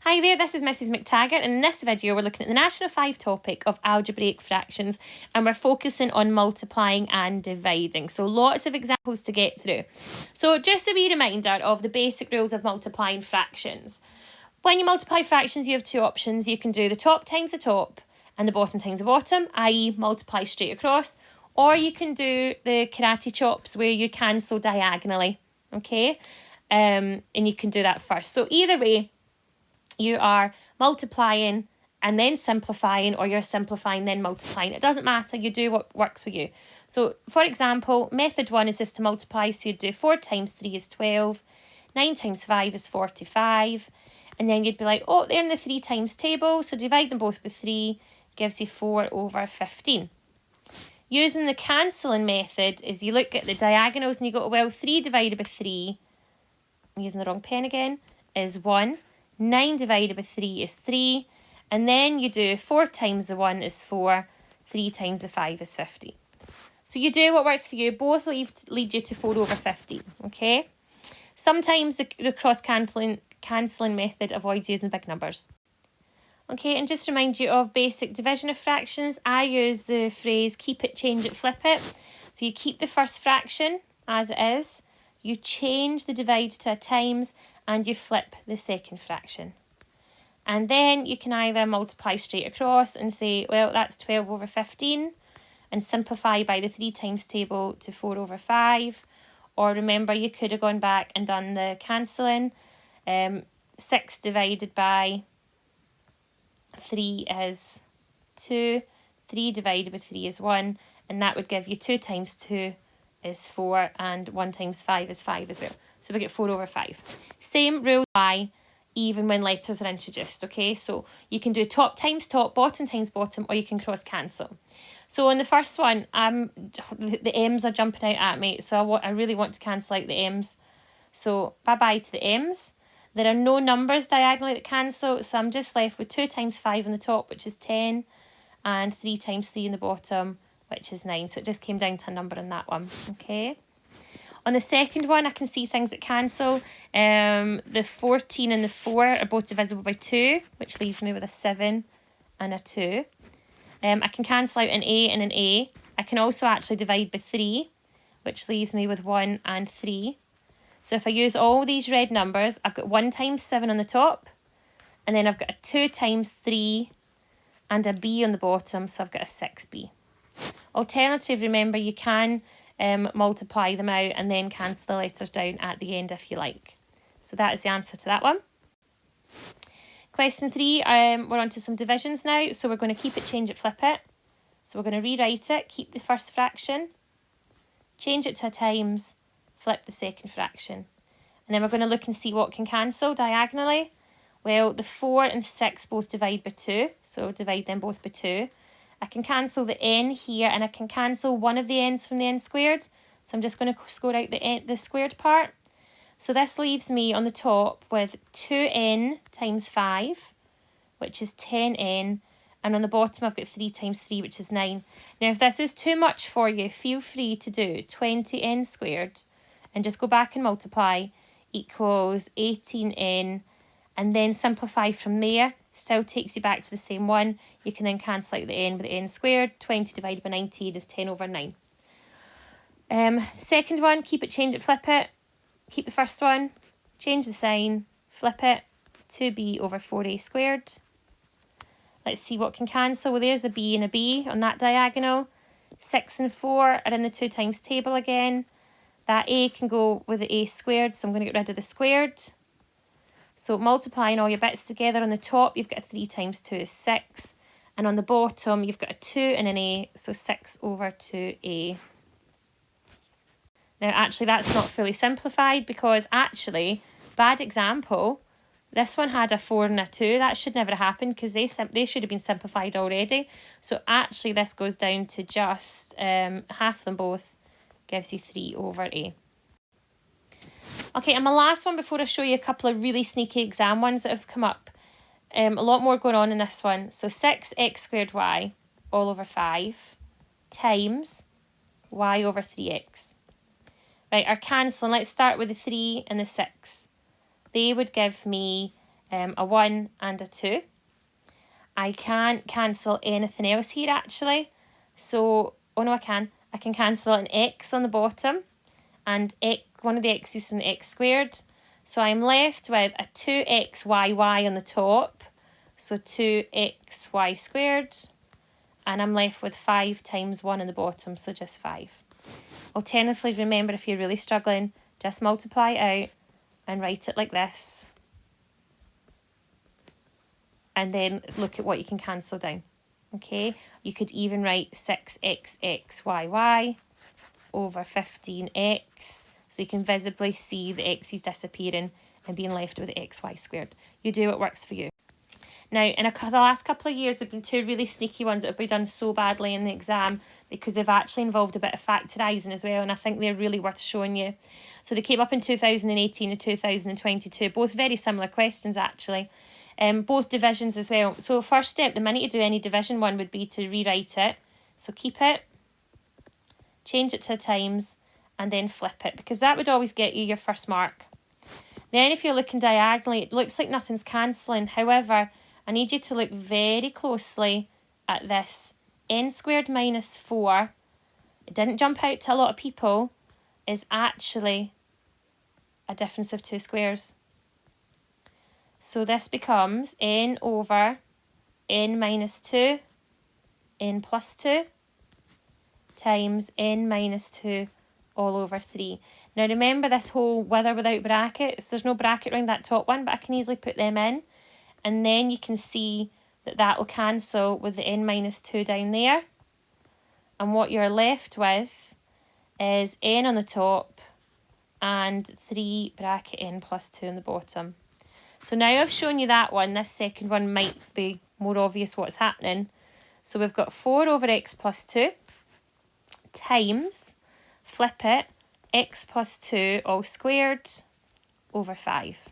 Hi there, this is Mrs McTaggart, and in this video we're looking at the National 5 topic of algebraic fractions, and we're focusing on multiplying and dividing. So lots of examples to get through. So just a wee reminder of the basic rules of multiplying fractions. When you multiply fractions, you have two options. You can do the top times the top and the bottom times the bottom, i.e. multiply straight across, or you can do the karate chops where you cancel diagonally, okay? And you can do that first. So either way, you are multiplying and then simplifying, or you're simplifying then multiplying. It doesn't matter, you do what works for you. So for example, method 1 is just to multiply, so you'd do 4 times 3 is 12, 9 times 5 is 45, and then you'd be like, oh, they're in the 3 times table, so divide them both by 3, gives you 4 over 15. Using the cancelling method is you look at the diagonals and you go, well, 3 divided by 3, I'm using the wrong pen again, is 1. 9 divided by 3 is 3. And then you do 4 times the 1 is 4. 3 times the 5 is 50. So you do what works for you. Both lead you to 4 over 50. Okay? Sometimes the cross-cancelling method avoids using big numbers. Okay, and just remind you of basic division of fractions. I use the phrase keep it, change it, flip it. So you keep the first fraction as it is. You change the divide to a times, and you flip the second fraction. And then you can either multiply straight across and say, well, that's 12 over 15, and simplify by the 3 times table to 4 over 5. Or remember, you could have gone back and done the cancelling. 6 divided by 3 is 2. 3 divided by 3 is 1. And that would give you 2 times 2 is 4, and 1 times 5 is 5 as well. So we get 4 over 5. Same rule apply even when letters are introduced, okay? So you can do top times top, bottom times bottom, or you can cross cancel. So on the first one, the m's are jumping out at me, so I really want to cancel out the m's. So bye-bye to the m's. There are no numbers diagonally that cancel, so I'm just left with 2 times 5 on the top, which is 10, and 3 times 3 in the bottom, which is 9. So it just came down to a number on that one, okay? On the second one, I can see things that cancel. The 14 and the 4 are both divisible by 2, which leaves me with a 7 and a 2. I can cancel out an A and an A. I can also actually divide by 3, which leaves me with 1 and 3. So if I use all these red numbers, I've got 1 times 7 on the top, and then I've got a 2 times 3 and a B on the bottom, so I've got a 6B. Alternative, remember, you can multiply them out and then cancel the letters down at the end if you like. So that is the answer to that one. Question 3, we're on to some divisions now. So we're going to keep it, change it, flip it. So we're going to rewrite it, keep the first fraction, change it to a times, flip the second fraction. And then we're going to look and see what can cancel diagonally. Well, the 4 and 6 both divide by 2, so divide them both by 2. I can cancel the n here, and I can cancel one of the n's from the n squared. So I'm just going to score out the squared part. So this leaves me on the top with 2n times 5, which is 10n. And on the bottom, I've got 3 times 3, which is 9. Now, if this is too much for you, feel free to do 20n squared and just go back and multiply equals 18n, and then simplify from there. Still takes you back to the same one. You can then cancel out the n with the n squared. 20 divided by 19 is 10 over 9. Second one, keep it, change it, flip it. Keep the first one, change the sign, flip it. 2b over 4a squared. Let's see what can cancel. Well, there's a b and a b on that diagonal. 6 and 4 are in the 2 times table again. That a can go with the a squared, so I'm going to get rid of the squared. So multiplying all your bits together, on the top you've got a 3 times 2 is 6. And on the bottom you've got a 2 and an a, so 6 over 2a. Now actually that's not fully simplified, because actually, bad example, this one had a 4 and a 2. That should never have happened, because they should have been simplified already. So actually this goes down to just half them both, gives you 3 over a. Okay, and my last one before I show you a couple of really sneaky exam ones that have come up. A lot more going on in this one. So 6x squared y all over 5 times y over 3x. Right, our cancelling, let's start with the 3 and the 6. They would give me a 1 and a 2. I can't cancel anything else here actually. So, oh no I can. I can cancel an x on the bottom and one of the x's from the x squared. So I'm left with a 2xyy on the top. So 2xy squared. And I'm left with 5 times 1 on the bottom, so just 5. Alternatively, remember if you're really struggling, just multiply it out and write it like this. And then look at what you can cancel down. Okay, you could even write 6xxyy over 15x. So you can visibly see the x's disappearing and being left with xy squared. You do what works for you. Now, in the last couple of years, there have been 2 really sneaky ones that have been done so badly in the exam because they've actually involved a bit of factorising as well, and I think they're really worth showing you. So they came up in 2018 and 2022, both very similar questions actually, both divisions as well. So first step, the minute you do any division one would be to rewrite it. So keep it, change it to times, and then flip it, because that would always get you your first mark. Then if you're looking diagonally, it looks like nothing's cancelling. However, I need you to look very closely at this. N squared minus 4, it didn't jump out to a lot of people, is actually a difference of 2 squares. So this becomes n over n minus 2, n plus 2, times n minus 2 all over 3. Now remember this whole with or without brackets, there's no bracket around that top one, but I can easily put them in. And then you can see that that will cancel with the n minus 2 down there. And what you're left with is n on the top and 3 bracket n plus 2 on the bottom. So now I've shown you that one, this second one might be more obvious what's happening. So we've got 4 over x plus 2 times, flip it, x plus 2 all squared over 5.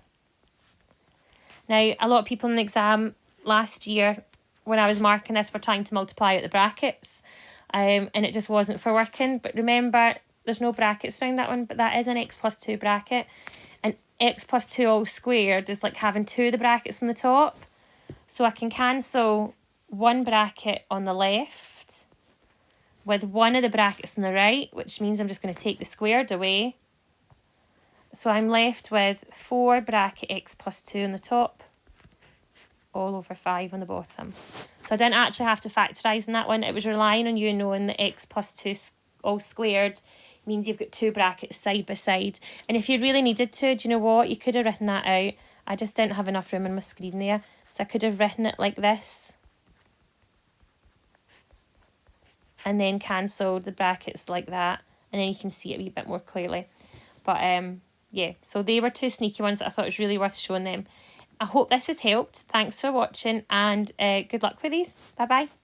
Now, a lot of people in the exam last year, when I was marking this, were trying to multiply out the brackets, and it just wasn't for working. But remember, there's no brackets around that one, but that is an x plus 2 bracket. And x plus 2 all squared is like having 2 of the brackets on the top. So I can cancel one bracket on the left with one of the brackets on the right, which means I'm just going to take the squared away. So I'm left with 4 bracket x plus 2 on the top, all over 5 on the bottom. So I didn't actually have to factorise in that one. It was relying on you knowing that x plus 2 all squared means you've got 2 brackets side by side. And if you really needed to, do you know what? You could have written that out. I just didn't have enough room on my screen there. So I could have written it like this. And then cancelled the brackets like that. And then you can see it a wee bit more clearly. But yeah, so they were 2 sneaky ones that I thought it was really worth showing them. I hope this has helped. Thanks for watching and good luck with these. Bye bye.